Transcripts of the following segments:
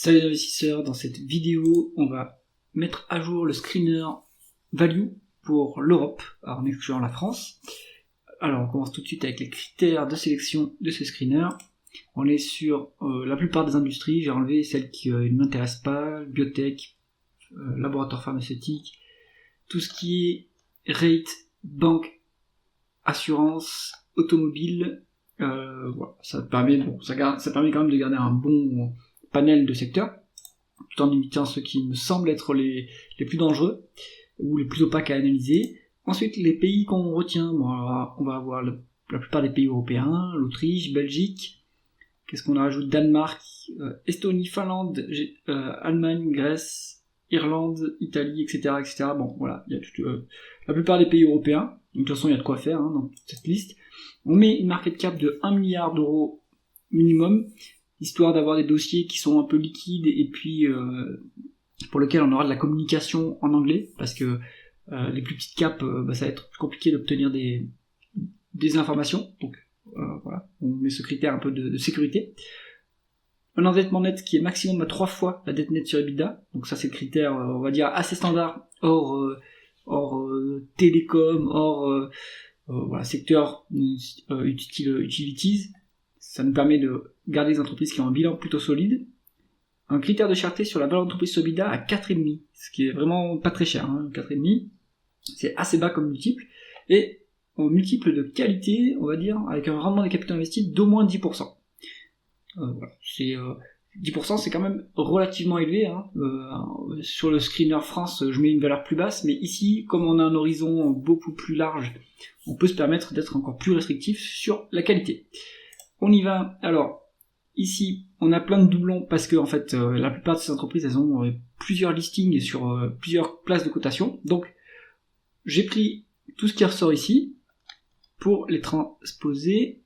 Salut les investisseurs, dans cette vidéo, on va mettre à jour le screener value pour l'Europe, en excluant la France. Alors on commence tout de suite avec les critères de sélection de ce screener. On est sur la plupart des industries, j'ai enlevé celles qui ne m'intéressent pas, biotech, laboratoire pharmaceutique, tout ce qui est rate, banque, assurance, automobile, voilà, ça permet quand même de garder un bon panel de secteurs, tout en limitant ceux qui me semblent être les plus dangereux ou les plus opaques à analyser. Ensuite, les pays qu'on retient, bon, alors, on va avoir la plupart des pays européens, l'Autriche, Belgique, qu'est-ce qu'on rajoute, Danemark, Estonie, Finlande, Allemagne, Grèce, Irlande, Italie, etc. etc. Bon, voilà, il y a la plupart des pays européens, donc de toute façon il y a de quoi faire dans cette liste. On met une market cap de 1 milliard d'euros minimum, histoire d'avoir des dossiers qui sont un peu liquides et puis pour lesquels on aura de la communication en anglais, parce que les plus petites caps, ça va être plus compliqué d'obtenir des informations, donc voilà, on met ce critère un peu de sécurité. Un endettement net qui est maximum à 3 fois la dette nette sur EBITDA, donc ça c'est le critère, on va dire, assez standard, hors télécom, hors voilà, secteur utilities. Ça nous permet de garder des entreprises qui ont un bilan plutôt solide. Un critère de cherté sur la valeur d'entreprise sur EBITDA à 4,5, ce qui est vraiment pas très cher, 4,5, c'est assez bas comme multiple, et un multiple de qualité, on va dire, avec un rendement des capitaux investis d'au moins 10%. Voilà, 10% c'est quand même relativement élevé, sur le screener France je mets une valeur plus basse, mais ici, comme on a un horizon beaucoup plus large, on peut se permettre d'être encore plus restrictif sur la qualité. On y va. Alors, ici, on a plein de doublons parce que en fait, la plupart de ces entreprises, elles ont plusieurs listings sur plusieurs places de cotation. Donc, j'ai pris tout ce qui ressort ici pour les transposer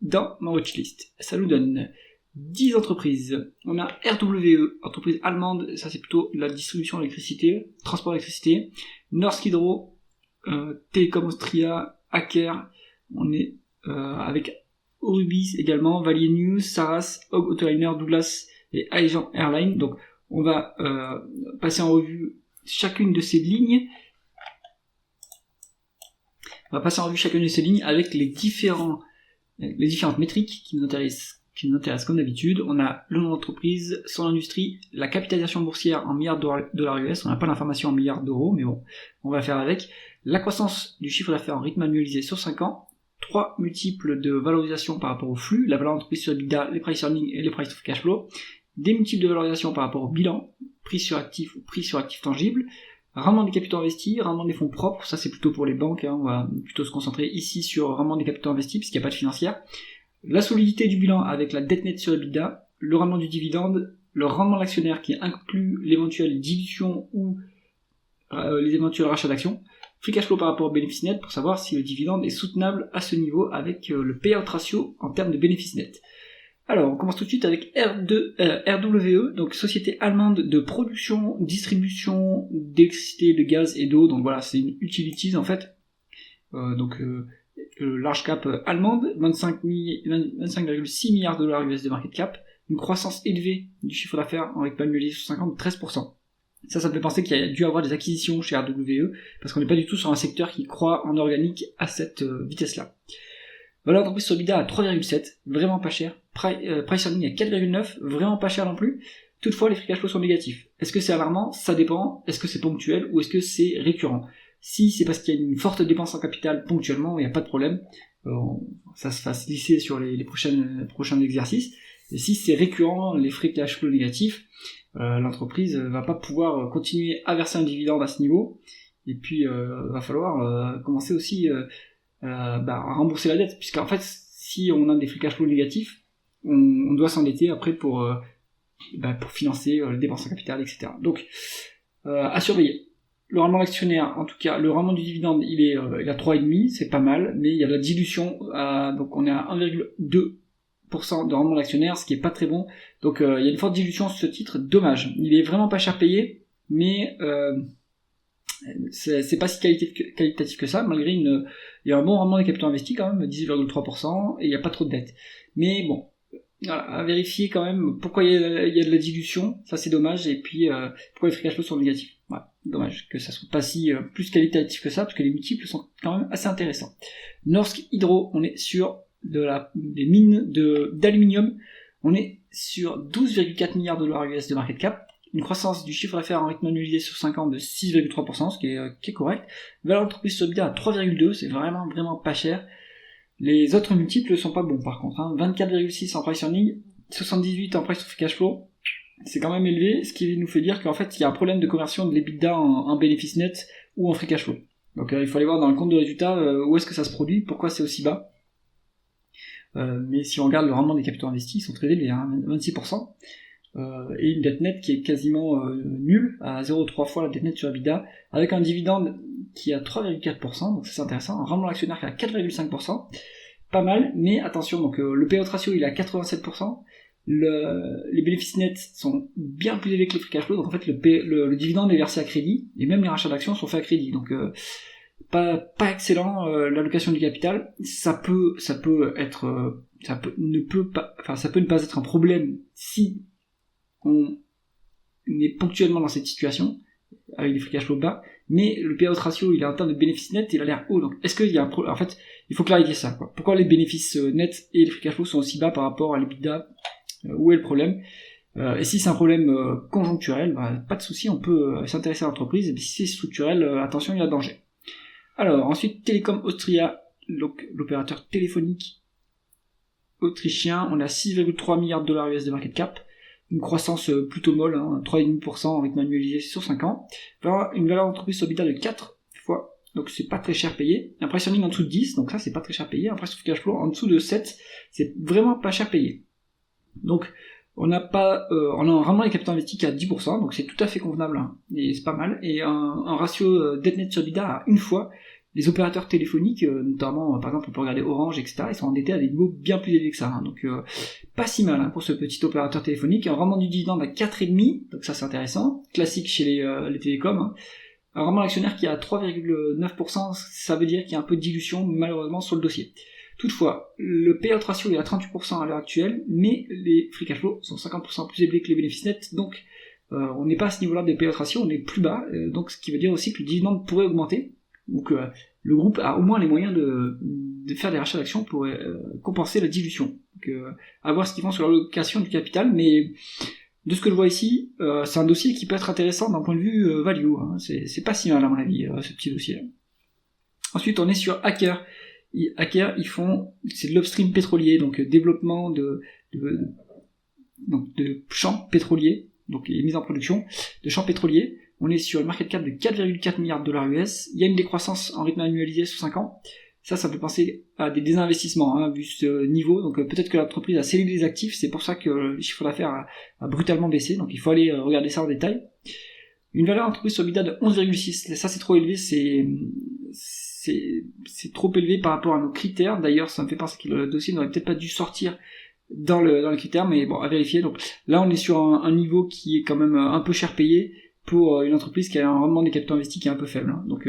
dans ma watchlist. Ça nous donne 10 entreprises. On a RWE, entreprise allemande, ça c'est plutôt la distribution d'électricité, transport d'électricité. Norsk Hydro, Telekom Austria, Aker, on est avec Orubis également, Valier News, Saras, Hog Autoliner, Douglas et Aegean Airlines. Donc on va passer en revue chacune de ces lignes. On va passer en revue chacune de ces lignes avec les différentes métriques qui nous intéressent comme d'habitude. On a le nom d'entreprise, son industrie, la capitalisation boursière en milliards de dollars US. On n'a pas l'information en milliards d'euros, mais bon, on va faire avec. La croissance du chiffre d'affaires en rythme annualisé sur 5 ans. 3 multiples de valorisation par rapport au flux, la valeur d'entreprise sur EBITDA, les price earnings et les price of cash flow, des multiples de valorisation par rapport au bilan, prix sur actif ou prix sur actif tangible, rendement des capitaux investis, rendement des fonds propres, ça c'est plutôt pour les banques, on va plutôt se concentrer ici sur rendement des capitaux investis puisqu'il n'y a pas de financière, la solidité du bilan avec la dette nette sur EBITDA, le rendement du dividende, le rendement de l'actionnaire qui inclut l'éventuelle dilution ou les éventuels rachats d'actions, free cash flow par rapport au bénéfice net pour savoir si le dividende est soutenable à ce niveau avec le payout ratio en termes de bénéfice net. Alors, on commence tout de suite avec RWE, donc société allemande de production, distribution d'électricité, de gaz et d'eau. Donc voilà, c'est une utilities en fait. Large cap allemande, 25,6 milliards de dollars US de market cap, une croissance élevée du chiffre d'affaires en rythme annualisé sur 50 de 13%. Ça me fait penser qu'il y a dû avoir des acquisitions chez RWE, parce qu'on n'est pas du tout sur un secteur qui croît en organique à cette vitesse-là. Valeur d'entreprise sur EBITDA à 3,7, vraiment pas cher. Price earning à 4,9, vraiment pas cher non plus. Toutefois, les free cash flow sont négatifs. Est-ce que c'est alarmant? Ça dépend. Est-ce que c'est ponctuel ou est-ce que c'est récurrent? Si c'est parce qu'il y a une forte dépense en capital ponctuellement, il n'y a pas de problème. Ça se fasse lisser sur les prochains exercices. Et si c'est récurrent, les free cash flow négatifs, l'entreprise va pas pouvoir continuer à verser un dividende à ce niveau, et puis va falloir commencer aussi à rembourser la dette, puisqu'en fait si on a des free cash flow négatifs, on doit s'endetter après pour financer les dépenses en capital, etc. Donc à surveiller. Le rendement actionnaire, en tout cas le rendement du dividende, il est à 3,5, c'est pas mal, mais il y a de la dilution, donc on est à 1,2% de rendement d'actionnaire, ce qui est pas très bon. Donc il y a une forte dilution sur ce titre, dommage. Il est vraiment pas cher payé, mais c'est pas si qualitatif que ça, malgré il y a un bon rendement des capitaux investis quand même, 18,3%, et il n'y a pas trop de dettes. Mais bon, voilà, à vérifier quand même pourquoi il y a de la dilution, ça c'est dommage, et puis pourquoi les free cash flow sont négatifs. Voilà, dommage que ça soit pas si plus qualitatif que ça, parce que les multiples sont quand même assez intéressants. Norsk Hydro, on est sur des mines d'aluminium, on est sur 12,4 milliards de dollars US de market cap, une croissance du chiffre d'affaires en rythme annualisé sur 5 ans de 6,3%, ce qui est correct. Valeur d'entreprise sur EBITDA à 3,2, c'est vraiment pas cher. Les autres multiples sont pas bons par contre, 24,6 en price earning, 78 en price to free cash flow, c'est quand même élevé, ce qui nous fait dire qu'en fait il y a un problème de conversion de l'EBITDA en bénéfice net ou en free cash flow. Donc il faut aller voir dans le compte de résultat où est-ce que ça se produit, pourquoi c'est aussi bas. Mais si on regarde le rendement des capitaux investis, ils sont très élevés, 26%, et une dette nette qui est quasiment nulle, à 0,3 fois la dette nette sur EBITDA, avec un dividende qui est à 3,4%, donc c'est intéressant, un rendement actionnaire qui est à 4,5%, pas mal, mais attention, donc le payout ratio il est à 87%, les bénéfices nets sont bien plus élevés que les free cash flow, donc en fait le dividende est versé à crédit, et même les rachats d'actions sont faits à crédit, donc pas excellent. L'allocation du capital, ça peut ne pas être un problème si on est ponctuellement dans cette situation avec des free cash flow bas, mais le payout ratio il est en termes de bénéfices nets, il a l'air haut, donc est-ce qu'il y a un problème? En fait il faut clarifier ça, quoi. Pourquoi les bénéfices nets et les free cash flow sont aussi bas par rapport à l'EBITDA? Où est le problème? Et si c'est un problème conjoncturel, pas de souci, on peut s'intéresser à l'entreprise, et si c'est structurel, attention, il y a danger. Alors ensuite Telekom Austria, donc l'opérateur téléphonique autrichien, on a 6,3 milliards de dollars US de market cap, une croissance plutôt molle, 3,5% en rythme annualisé sur 5 ans, une valeur d'entreprise sur EBITDA de 4 fois, donc c'est pas très cher payé, un price earning en dessous de 10, donc ça c'est pas très cher payé, un price to free cash flow en dessous de 7, c'est vraiment pas cher payé. Donc on a un rendement des capitaux investis qui est à 10%, donc c'est tout à fait convenable, et c'est pas mal, et un ratio dette net sur EBITDA à une fois. Les opérateurs téléphoniques, notamment par exemple on peut regarder Orange, etc., ils sont endettés à des niveaux bien plus élevés que ça, donc pas si mal pour ce petit opérateur téléphonique. Un rendement du dividende à 4,5, donc ça c'est intéressant, classique chez les télécoms. Un rendement actionnaire qui est à 3,9%, ça veut dire qu'il y a un peu de dilution malheureusement sur le dossier. Toutefois, le payout ratio est à 38% à l'heure actuelle, mais les free cash flow sont 50% plus élevés que les bénéfices nets, donc on n'est pas à ce niveau-là des payout ratio, on est plus bas, donc ce qui veut dire aussi que le dividende pourrait augmenter, ou que le groupe a au moins les moyens de faire des rachats d'actions pour compenser la dilution. Donc à voir ce qu'ils font sur l'allocation du capital, mais de ce que je vois ici, c'est un dossier qui peut être intéressant d'un point de vue value, c'est pas si mal à mon avis, ce petit dossier. Ensuite on est sur Aker. Aker, c'est de l'upstream pétrolier, donc développement de champs pétroliers, donc et mise en production de champs pétroliers. On est sur le market cap de 4,4 milliards de dollars US. Il y a une décroissance en rythme annualisé sur 5 ans. Ça peut penser à des désinvestissements, vu ce niveau. Donc peut-être que l'entreprise a scellé des actifs, c'est pour ça que le chiffre d'affaires a brutalement baissé. Donc il faut aller regarder ça en détail. Une valeur d'entreprise sur EBITDA de 11,6. Ça c'est trop élevé, c'est trop élevé par rapport à nos critères. D'ailleurs, ça me fait penser que le dossier n'aurait peut-être pas dû sortir dans les critères, mais bon, à vérifier. Donc là, on est sur un niveau qui est quand même un peu cher payé pour une entreprise qui a un rendement des capitaux investis qui est un peu faible. Donc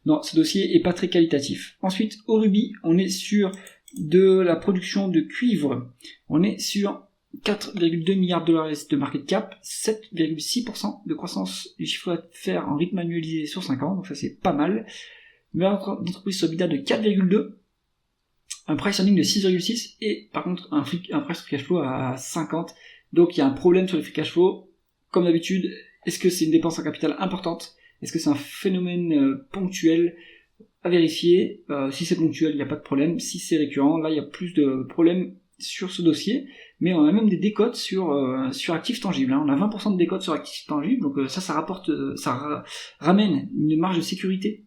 non, ce dossier est pas très qualitatif. Ensuite, Aruby, on est sur de la production de cuivre. On est sur 4,2 milliards de dollars de market cap, 7,6% de croissance du chiffre d'affaires en rythme annualisé sur 5 ans, donc ça c'est pas mal. Une valeur d'entreprise sur EBITDA de 4,2, un price earning de 6,6 et par contre un price to cash flow à 50. Donc il y a un problème sur les free cash flow. Comme d'habitude, est-ce que c'est une dépense en capital importante? Est-ce que c'est un phénomène ponctuel? À vérifier. Si c'est ponctuel, il n'y a pas de problème. Si c'est récurrent, là il y a plus de problèmes sur ce dossier. Mais on a même des décotes sur actifs tangibles. On a 20% de décotes sur actifs tangibles. Donc ça ramène une marge de sécurité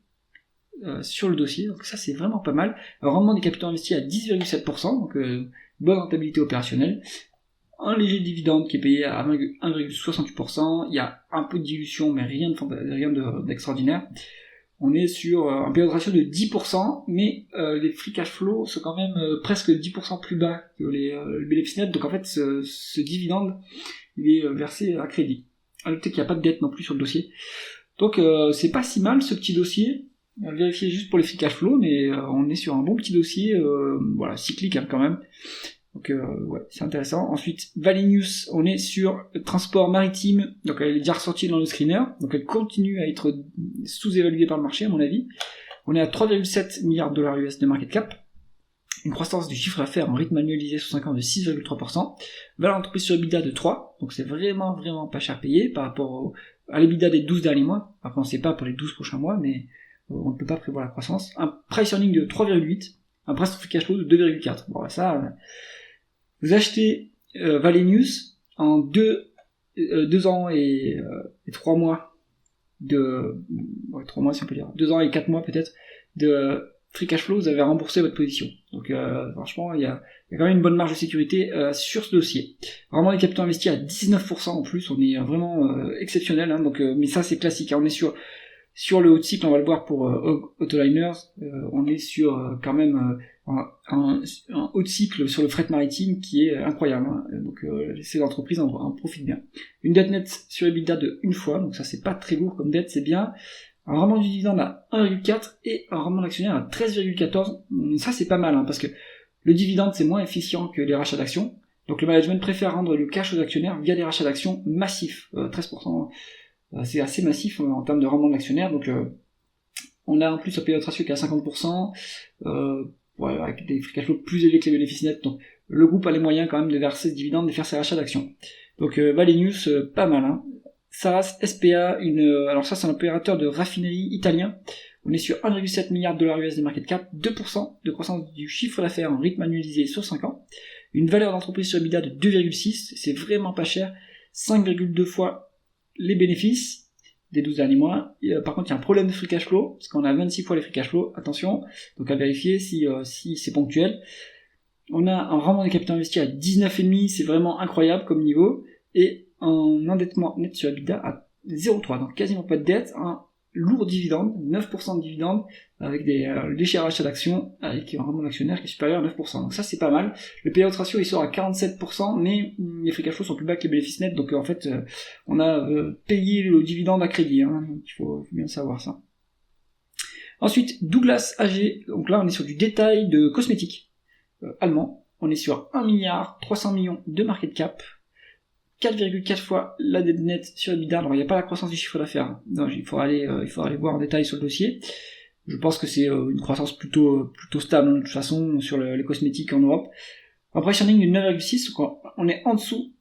sur le dossier, donc ça c'est vraiment pas mal. Un rendement des capitaux investis à 10,7%, donc bonne rentabilité opérationnelle. Un léger dividende qui est payé à 1,68%, il y a un peu de dilution mais rien d'extraordinaire. On est sur un payout ratio de 10%, mais les free cash flow sont quand même presque 10% plus bas que les bénéfices nets, donc en fait ce dividende il est versé à crédit. À noter qu'il n'y a pas de dette non plus sur le dossier. Donc c'est pas si mal ce petit dossier. On va vérifier juste pour les free cash flow, mais on est sur un bon petit dossier, cyclique quand même. Donc ouais, c'est intéressant. Ensuite, Valenius, on est sur transport maritime, donc elle est déjà ressortie dans le screener, donc elle continue à être sous-évaluée par le marché à mon avis. On est à 3,7 milliards de dollars US de market cap, une croissance du chiffre d'affaires en rythme annualisé sur 5 ans de 6,3%, valeur d'entreprise sur EBITDA de 3, donc c'est vraiment pas cher payé par rapport à l'EBITDA des 12 derniers mois. Après on ne sait pas pour les 12 prochains mois, mais on ne peut pas prévoir la croissance. Un price earning de 3,8, un price to free cash flow de 2,4. Bon ça, vous achetez Valenius en 2 ans et 3 mois de... Ouais, 3 mois si on peut dire. 2 ans et 4 mois peut-être de free cash flow, vous avez remboursé votre position. Donc franchement, il y a quand même une bonne marge de sécurité sur ce dossier. Vraiment les capitaux investis à 19% en plus, on est vraiment exceptionnel, hein, donc, mais ça c'est classique, hein, on est sur le haut de cycle, on va le voir pour Autoliners, on est sur quand même un haut de cycle sur le fret maritime qui est incroyable, hein. Donc ces entreprises en profitent bien. Une dette nette sur EBITDA de 1 fois, donc ça c'est pas très lourd comme dette, c'est bien. Un rendement du dividende à 1,4 et un rendement d'actionnaire à 13,14. Ça c'est pas mal, hein, parce que le dividende c'est moins efficient que les rachats d'actions, donc le management préfère rendre le cash aux actionnaires via des rachats d'actions massifs, 13%. C'est assez massif en termes de rendement de l'actionnaire, donc on a en plus un payout ratio qui est à 50%, ouais, avec des free cash flow plus élevés que les bénéfices nets, donc le groupe a les moyens quand même de verser ce dividende et de faire ses rachats d'actions. Donc Valenius, pas mal, hein. Saras SPA, alors ça c'est un opérateur de raffinerie italien, on est sur 1,7 milliard de dollars US de market cap, 2% de croissance du chiffre d'affaires en rythme annualisé sur 5 ans, une valeur d'entreprise sur EBITDA de 2,6, c'est vraiment pas cher, 5,2 fois les bénéfices des 12 derniers mois. Et, par contre, il y a un problème de free cash flow, parce qu'on a 26 fois les free cash flow, attention, donc à vérifier si c'est ponctuel. On a un rendement des capitaux investis à 19,5, c'est vraiment incroyable comme niveau, et un endettement net sur EBITDA à 0,3, donc quasiment pas de dette, un lourd dividende, 9% de dividende, avec des légers rachats d'actions, avec un rendement d'actionnaire qui est supérieur à 9%. Donc ça c'est pas mal. Le payout ratio il sort à 47%, mais les free cash flow sont plus bas que les bénéfices nets, donc en fait on a payé le dividende à crédit, hein, donc il faut bien savoir ça. Ensuite, Douglas AG, donc là on est sur du détail de cosmétiques allemand, on est sur 1 milliard 300 millions de market cap, 4,4 fois la dette nette sur EBITDA. Alors il n'y a pas la croissance du chiffre d'affaires. Non, il faudra aller voir en détail sur le dossier. Je pense que c'est une croissance plutôt stable, hein, de toute façon sur les cosmétiques en Europe. Un price earning de 9,6, on est en dessous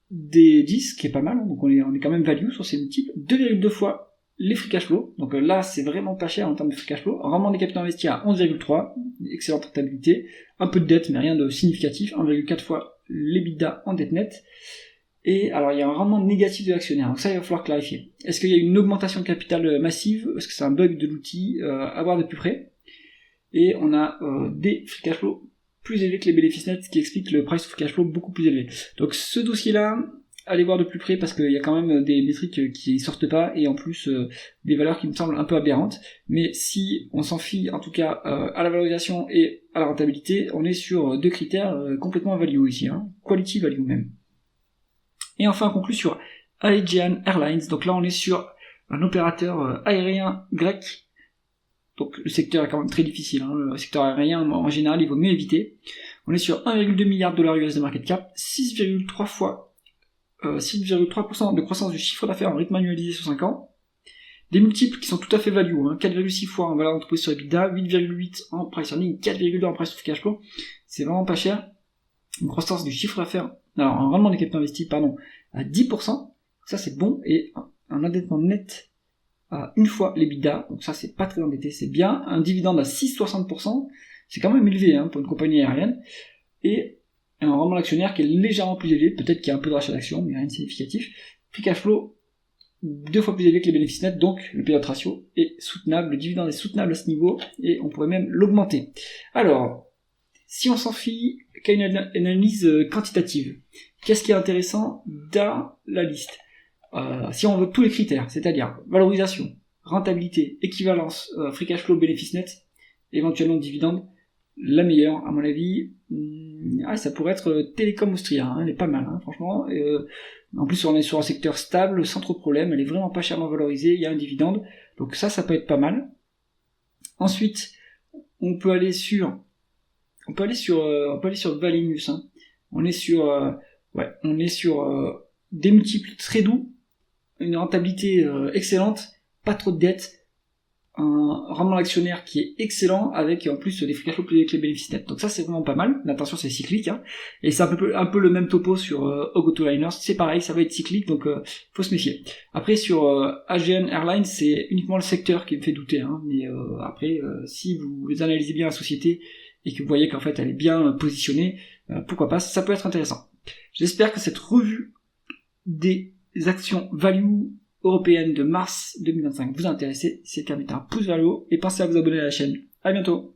des 10, qui est pas mal, hein, donc on est quand même value sur ces multiples. 2,2 fois les free cash flow, donc là c'est vraiment pas cher en termes de free cash flow. Rendement des capitaux investis à 11,3, excellente rentabilité. Un peu de dette, mais rien de significatif. 1,4 fois l'EBITDA en dette nette. Et alors il y a un rendement négatif de l'actionnaire, donc ça il va falloir clarifier. Est-ce qu'il y a une augmentation de capital massive? Est-ce que c'est un bug de l'outil? À voir de plus près. Et on a des free cash flow plus élevés que les bénéfices nets, ce qui explique le price of free cash flow beaucoup plus élevé. Donc ce dossier-là, allez voir de plus près parce qu'il y a quand même des métriques qui sortent pas et en plus des valeurs qui me semblent un peu aberrantes. Mais si on s'en fie en tout cas à la valorisation et à la rentabilité, on est sur deux critères complètement value ici, hein, quality value même. Et enfin, on conclut sur Aegean Airlines. Donc là, on est sur un opérateur aérien grec. Donc le secteur est quand même très difficile, hein. Le secteur aérien, en général, il vaut mieux éviter. On est sur 1,2 milliard de dollars US de market cap, 6,3% de croissance du chiffre d'affaires en rythme annualisé sur 5 ans. Des multiples qui sont tout à fait value, hein. 4,6 fois en valeur d'entreprise sur EBITDA, 8,8 en price earning, 4,2 en price to cash flow. C'est vraiment pas cher. Une croissance du chiffre d'affaires, alors un rendement des capitaux investis, à 10%, ça c'est bon, et un endettement net à 1 fois l'EBITDA, donc ça c'est pas très endetté, c'est bien, un dividende à 6,60%, c'est quand même élevé, hein, pour une compagnie aérienne, et un rendement d'actionnaire qui est légèrement plus élevé, peut-être qu'il y a un peu de rachat d'actions, mais rien de significatif, free cash flow 2 fois plus élevé que les bénéfices nets, donc le payout ratio est soutenable, le dividende est soutenable à ce niveau, et on pourrait même l'augmenter. Alors, si on s'en fie qu'à une analyse quantitative, qu'est-ce qui est intéressant dans la liste? Si on veut tous les critères, c'est-à-dire valorisation, rentabilité, équivalence, free cash flow, bénéfice net, éventuellement dividende, la meilleure, à mon avis, ça pourrait être Télécom Austria, hein, elle est pas mal, hein, franchement. En plus, on est sur un secteur stable, sans trop de problèmes, elle est vraiment pas chèrement valorisée, il y a un dividende, donc ça peut être pas mal. Ensuite, on peut aller sur Valenius, hein. On est sur des multiples très doux, une rentabilité excellente, pas trop de dettes, un rendement actionnaire qui est excellent avec en plus des free cash flow plus avec les bénéfices nets. Donc ça c'est vraiment pas mal. Attention, c'est cyclique, hein. Et c'est un peu le même topo sur Autoliners. C'est pareil, ça va être cyclique, donc faut se méfier. Après sur AGN Airlines, c'est uniquement le secteur qui me fait douter, hein. Mais après, si vous analysez bien la société et que vous voyez qu'en fait elle est bien positionnée, pourquoi pas, ça peut être intéressant. J'espère que cette revue des actions value européenne de mars 2025 vous a intéressé. Si c'est le cas, mettez un pouce vers le haut et pensez à vous abonner à la chaîne. À bientôt.